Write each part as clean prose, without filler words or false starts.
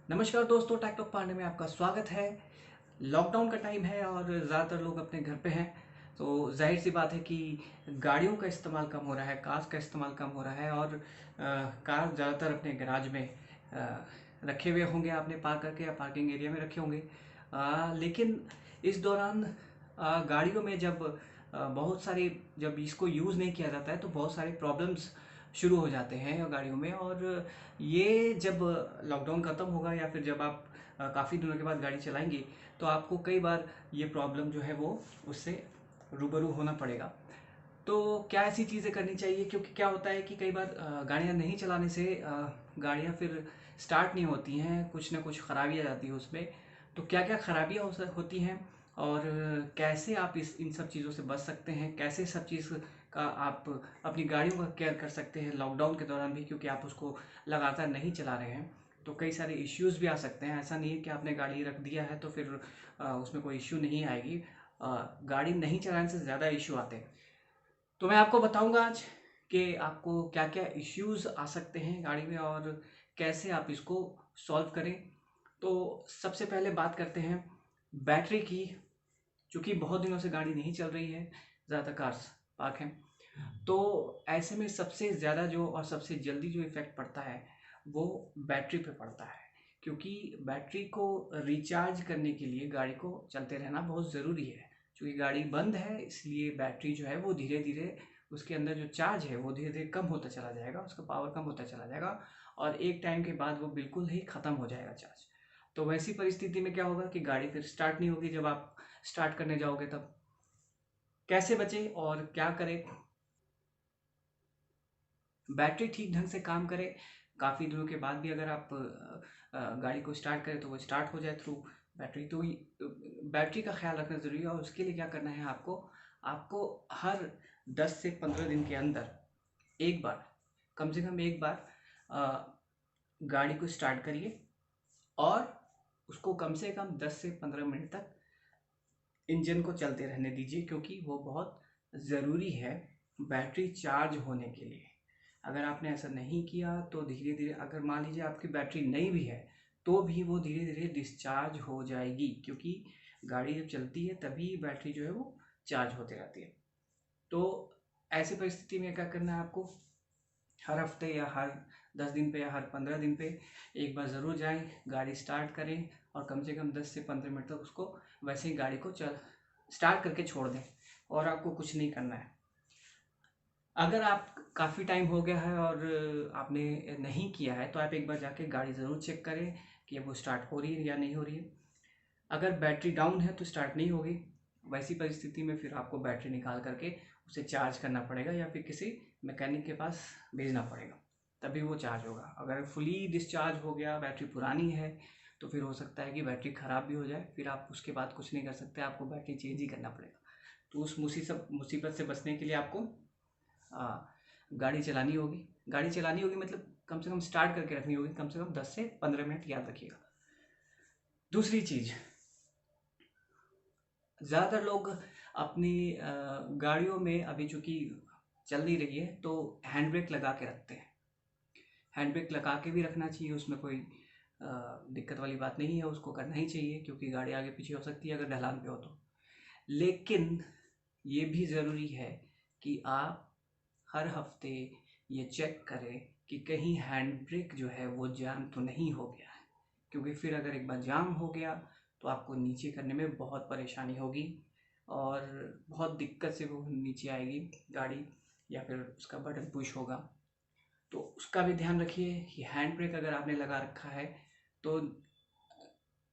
नमस्कार दोस्तों, take talk partner में आपका स्वागत है। लॉकडाउन का टाइम है और ज़्यादातर लोग अपने घर पे हैं, तो जाहिर सी बात है कि गाड़ियों का इस्तेमाल कम हो रहा है, कार्स का इस्तेमाल कम हो रहा है और कार ज़्यादातर अपने गैराज में रखे हुए होंगे आपने पार्क करके या पार्किंग एरिया में रखे होंगे। लेकिन इस दौरान गाड़ियों में जब बहुत सारी जब इसको यूज़ नहीं किया जाता है तो बहुत सारे प्रॉब्लम्स शुरू हो जाते हैं गाड़ियों में। और ये जब लॉकडाउन ख़त्म होगा या फिर जब आप काफ़ी दिनों के बाद गाड़ी चलाएंगे तो आपको कई बार ये प्रॉब्लम जो है वो उससे रूबरू होना पड़ेगा। तो क्या ऐसी चीज़ें करनी चाहिए, क्योंकि क्या होता है कि कई बार गाड़ियाँ नहीं चलाने से गाड़ियाँ फिर स्टार्ट नहीं होती हैं, कुछ ना कुछ खराबी आ जाती है उसमें। तो क्या क्या खराबियाँ होती हैं और कैसे आप इस इन सब चीज़ों से बच सकते हैं, कैसे सब चीज़ का आप अपनी गाड़ियों का केयर कर सकते हैं लॉकडाउन के दौरान भी, क्योंकि आप उसको लगातार नहीं चला रहे हैं तो कई सारे इश्यूज़ भी आ सकते हैं। ऐसा नहीं है कि आपने गाड़ी रख दिया है तो फिर उसमें कोई इश्यू नहीं आएगी। गाड़ी नहीं चलाने से ज़्यादा इश्यू आते हैं। तो मैं आपको बताऊंगा आज कि आपको क्या क्या इश्यूज़ आ सकते हैं गाड़ी में और कैसे आप इसको सॉल्व करें। तो सबसे पहले बात करते हैं बैटरी की। चूँकि बहुत दिनों से गाड़ी नहीं चल रही है, ज़्यादातर कार्स पार्क हैं, तो ऐसे में सबसे ज़्यादा जो और सबसे जल्दी जो इफ़ेक्ट पड़ता है वो बैटरी पे पड़ता है। क्योंकि बैटरी को रिचार्ज करने के लिए गाड़ी को चलते रहना बहुत ज़रूरी है। क्योंकि गाड़ी बंद है इसलिए बैटरी जो है वो धीरे धीरे उसके अंदर जो चार्ज है वो धीरे धीरे कम होता चला जाएगा, उसका पावर कम होता चला जाएगा और एक टाइम के बाद वो बिल्कुल ही ख़त्म हो जाएगा चार्ज। तो वैसी परिस्थिति में क्या होगा कि गाड़ी फिर स्टार्ट नहीं होगी। जब आप स्टार्ट करने जाओगे तब कैसे बचें और क्या करें, बैटरी ठीक ढंग से काम करे, काफ़ी दिनों के बाद भी अगर आप गाड़ी को स्टार्ट करें तो वो स्टार्ट हो जाए थ्रू बैटरी। तो बैटरी का ख्याल रखना ज़रूरी है और उसके लिए क्या करना है आपको आपको हर 10 से 15 दिन के अंदर एक बार, कम से कम एक बार गाड़ी को स्टार्ट करिए और उसको कम से कम 10 से 15 मिनट तक इंजन को चलते रहने दीजिए, क्योंकि वो बहुत ज़रूरी है बैटरी चार्ज होने के लिए। अगर आपने ऐसा नहीं किया तो धीरे धीरे, अगर मान लीजिए आपकी बैटरी नई भी है तो भी वो धीरे धीरे डिस्चार्ज हो जाएगी, क्योंकि गाड़ी जब चलती है तभी बैटरी जो है वो चार्ज होते रहती है। तो ऐसी परिस्थिति में क्या करना है आपको, हर हफ्ते या हर 10 दिन पे या हर 15 दिन पे एक बार ज़रूर जाएं, गाड़ी स्टार्ट करें और कम से कम 10 से 15 मिनट तक उसको वैसे ही गाड़ी को चल स्टार्ट करके छोड़ दें और आपको कुछ नहीं करना है। अगर आप काफ़ी टाइम हो गया है और आपने नहीं किया है तो आप एक बार जाके गाड़ी ज़रूर चेक करें कि वो स्टार्ट हो रही है या नहीं हो रही है। अगर बैटरी डाउन है तो स्टार्ट नहीं होगी। वैसी परिस्थिति में फिर आपको बैटरी निकाल करके उसे चार्ज करना पड़ेगा या फिर किसी मैकेनिक के पास भेजना पड़ेगा, तभी वो चार्ज होगा। अगर फुली डिस्चार्ज हो गया, बैटरी पुरानी है, तो फिर हो सकता है कि बैटरी ख़राब भी हो जाए, फिर आप उसके बाद कुछ नहीं कर सकते, आपको बैटरी चेंज ही करना पड़ेगा। तो उस मुसीबत से बचने के लिए आपको गाड़ी चलानी होगी। गाड़ी चलानी होगी मतलब कम से कम स्टार्ट करके रखनी होगी, कम से कम 10 से 15 मिनट, याद रखिएगा। दूसरी चीज़, ज़्यादातर लोग अपनी गाड़ियों में अभी चूँकि चल नहीं रही है तो हैंड ब्रेक लगा के रखते हैं। हैंड ब्रेक लगा के भी रखना चाहिए, उसमें कोई दिक्कत वाली बात नहीं है, उसको करना ही चाहिए क्योंकि गाड़ी आगे पीछे हो सकती है अगर ढलान पे हो तो। लेकिन ये भी ज़रूरी है कि आप हर हफ्ते ये चेक करें कि कहीं हैंड ब्रेक जो है वो जाम तो नहीं हो गया है, क्योंकि फिर अगर एक बार जाम हो गया तो आपको नीचे करने में बहुत परेशानी होगी और बहुत दिक्कत से वो नीचे आएगी गाड़ी, या फिर उसका बटन पुश होगा। तो उसका भी ध्यान रखिए कि हैंड ब्रेक अगर आपने लगा रखा है तो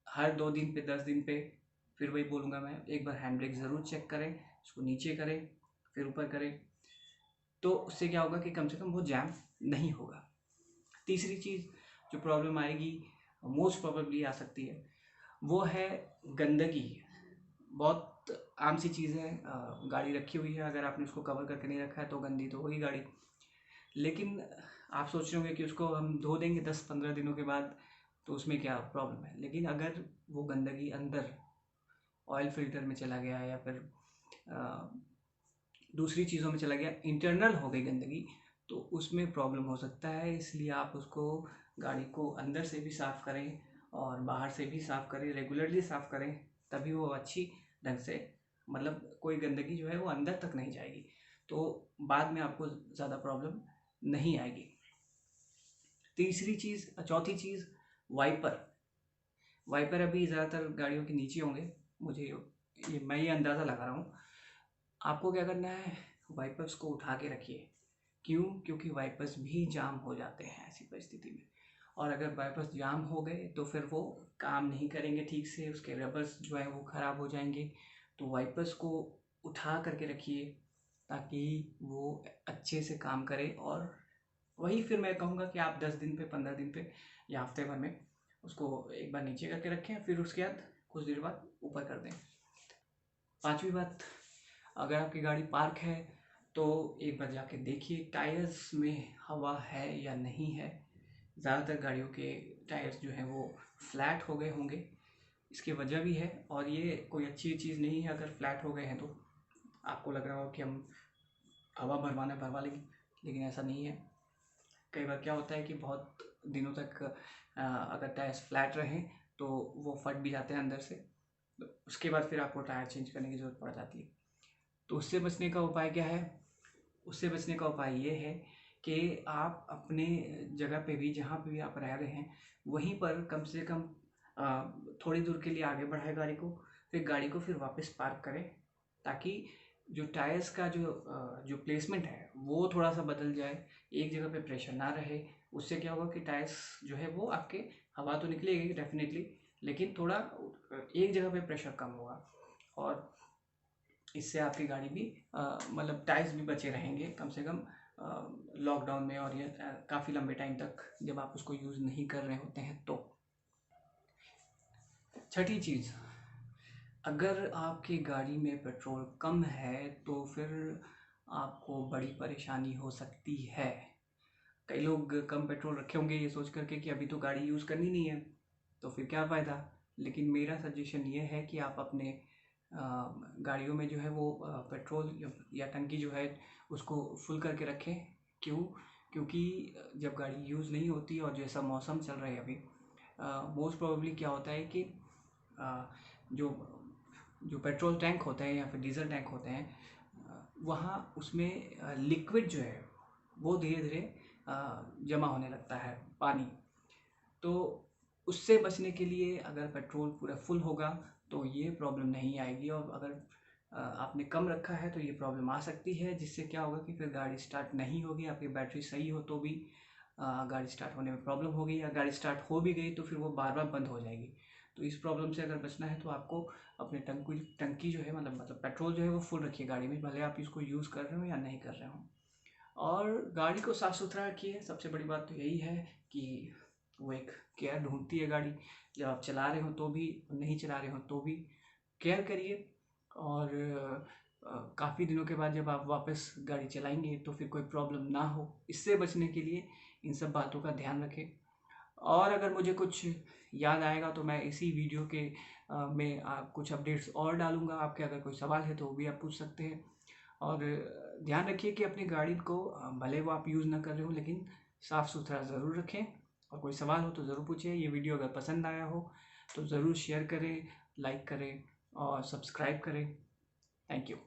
हर 2 दिन पे, 10 दिन पे, फिर वही बोलूँगा मैं, एक बार हैंड ब्रेक ज़रूर चेक करें, उसको नीचे करें फिर ऊपर करें। तो उससे क्या होगा कि कम से कम वो जैम नहीं होगा। तीसरी चीज़ जो प्रॉब्लम आएगी, मोस्ट प्रोबेबली आ सकती है, वो है गंदगी। बहुत आम सी चीज़ है, गाड़ी रखी हुई है, अगर आपने उसको कवर करके नहीं रखा है तो गंदी तो होगी गाड़ी। लेकिन आप सोच रहे होंगे कि उसको हम धो देंगे 10-15 दिनों के बाद तो उसमें क्या प्रॉब्लम है। लेकिन अगर वो गंदगी अंदर ऑयल फिल्टर में चला गया या फिर दूसरी चीज़ों में चला गया, इंटरनल हो गई गंदगी, तो उसमें प्रॉब्लम हो सकता है। इसलिए आप उसको, गाड़ी को अंदर से भी साफ़ करें और बाहर से भी साफ़ करें, रेगुलरली साफ़ करें, तभी वो अच्छी ढंग से, मतलब कोई गंदगी जो है वो अंदर तक नहीं जाएगी, तो बाद में आपको ज़्यादा प्रॉब्लम नहीं आएगी। चौथी चीज़, वाइपर। वाइपर अभी ज़्यादातर गाड़ियों के नीचे होंगे, मैं ये अंदाज़ा लगा रहा हूँ। आपको क्या करना है, वाइपर्स को उठा के रखिए। क्यों? क्योंकि वाइपर्स भी जाम हो जाते हैं ऐसी परिस्थिति में, और अगर वाइपर्स जाम हो गए तो फिर वो काम नहीं करेंगे ठीक से, उसके रबर्स जो है वो ख़राब हो जाएंगे। तो वाइपर्स को उठा करके रखिए ताकि वो अच्छे से काम करे। और वही फिर मैं कहूँगा कि आप 10 दिन पे, 15 दिन पे या हफ्ते भर में उसको एक बार नीचे करके रखें, फिर उसके बाद कुछ देर बाद ऊपर कर दें। पांचवी बात, अगर आपकी गाड़ी पार्क है तो एक बार जाके देखिए टायर्स में हवा है या नहीं है। ज़्यादातर गाड़ियों के टायर्स जो हैं वो फ्लैट हो गए होंगे, इसकी वजह भी है, और ये कोई अच्छी चीज़ नहीं है। अगर फ्लैट हो गए हैं तो आपको लग रहा हो कि हम हवा भरवा लेंगे, लेकिन ऐसा नहीं है। कई बार क्या होता है कि बहुत दिनों तक अगर टायर्स फ्लैट रहें तो वो फट भी जाते हैं अंदर से, तो उसके बाद फिर आपको टायर चेंज करने की ज़रूरत पड़ जाती है। तो उससे बचने का उपाय क्या है? उससे बचने का उपाय ये है कि आप अपने जगह पे भी, जहाँ पे भी आप रह रहे हैं, वहीं पर कम से कम थोड़ी दूर के लिए आगे बढ़ाएं गाड़ी को, फिर गाड़ी को फिर वापस पार्क करें, ताकि जो टायर्स का जो प्लेसमेंट है वो थोड़ा सा बदल जाए, एक जगह पे प्रेशर ना रहे। उससे क्या होगा कि टायर्स जो है वो आपके, हवा तो निकलेगी डेफिनेटली, लेकिन थोड़ा एक जगह पे प्रेशर कम होगा, और इससे आपकी गाड़ी भी मतलब टायर्स भी बचे रहेंगे कम से कम लॉकडाउन में, और ये काफ़ी लंबे टाइम तक जब आप उसको यूज़ नहीं कर रहे होते हैं तो। छठी चीज़, अगर आपकी गाड़ी में पेट्रोल कम है तो फिर आपको बड़ी परेशानी हो सकती है। कई लोग कम पेट्रोल रखे होंगे ये सोच करके कि अभी तो गाड़ी यूज़ करनी नहीं है, तो फिर क्या फ़ायदा। लेकिन मेरा सजेशन ये है कि आप अपने गाड़ियों में जो है वो पेट्रोल या टंकी जो है उसको फुल करके रखें। क्यों? क्योंकि जब गाड़ी यूज़ नहीं होती और जैसा मौसम चल रहा है अभी, मोस्ट प्रोबेबली क्या होता है कि जो जो पेट्रोल टैंक होते हैं या फिर डीजल टैंक होते हैं, वहाँ उसमें लिक्विड जो है वो धीरे धीरे जमा होने लगता है, पानी। तो उससे बचने के लिए अगर पेट्रोल पूरा फुल होगा तो ये प्रॉब्लम नहीं आएगी, और अगर आपने कम रखा है तो ये प्रॉब्लम आ सकती है, जिससे क्या होगा कि फिर गाड़ी स्टार्ट नहीं होगी। आपकी बैटरी सही हो तो भी गाड़ी स्टार्ट होने में प्रॉब्लम होगी, या गाड़ी स्टार्ट हो भी गई तो फिर वो बार बार बंद हो जाएगी। तो इस प्रॉब्लम से अगर बचना है तो आपको अपने टंकी जो है, मतलब पेट्रोल जो है वो फुल रखिए गाड़ी में, भले आप इसको यूज़ कर रहे हो या नहीं कर रहे हो। और गाड़ी को साफ़ सुथरा रखिए। सबसे बड़ी बात तो यही है कि वो एक केयर ढूंढती है गाड़ी, जब आप चला रहे हो तो भी, नहीं चला रहे हो तो भी केयर करिए। और काफ़ी दिनों के बाद जब आप वापस गाड़ी चलाएंगे तो फिर कोई प्रॉब्लम ना हो, इससे बचने के लिए इन सब बातों का ध्यान रखें। और अगर मुझे कुछ याद आएगा तो मैं इसी वीडियो के में कुछ अपडेट्स और डालूंगा। आपके अगर कोई सवाल है तो वो भी आप पूछ सकते हैं। और ध्यान रखिए कि अपनी गाड़ी को भले वो आप यूज़ ना कर रहे हो लेकिन साफ़ सुथरा ज़रूर रखें। और कोई सवाल हो तो ज़रूर पूछिए। ये वीडियो अगर पसंद आया हो तो ज़रूर शेयर करें, लाइक करें और सब्सक्राइब करें। Thank you.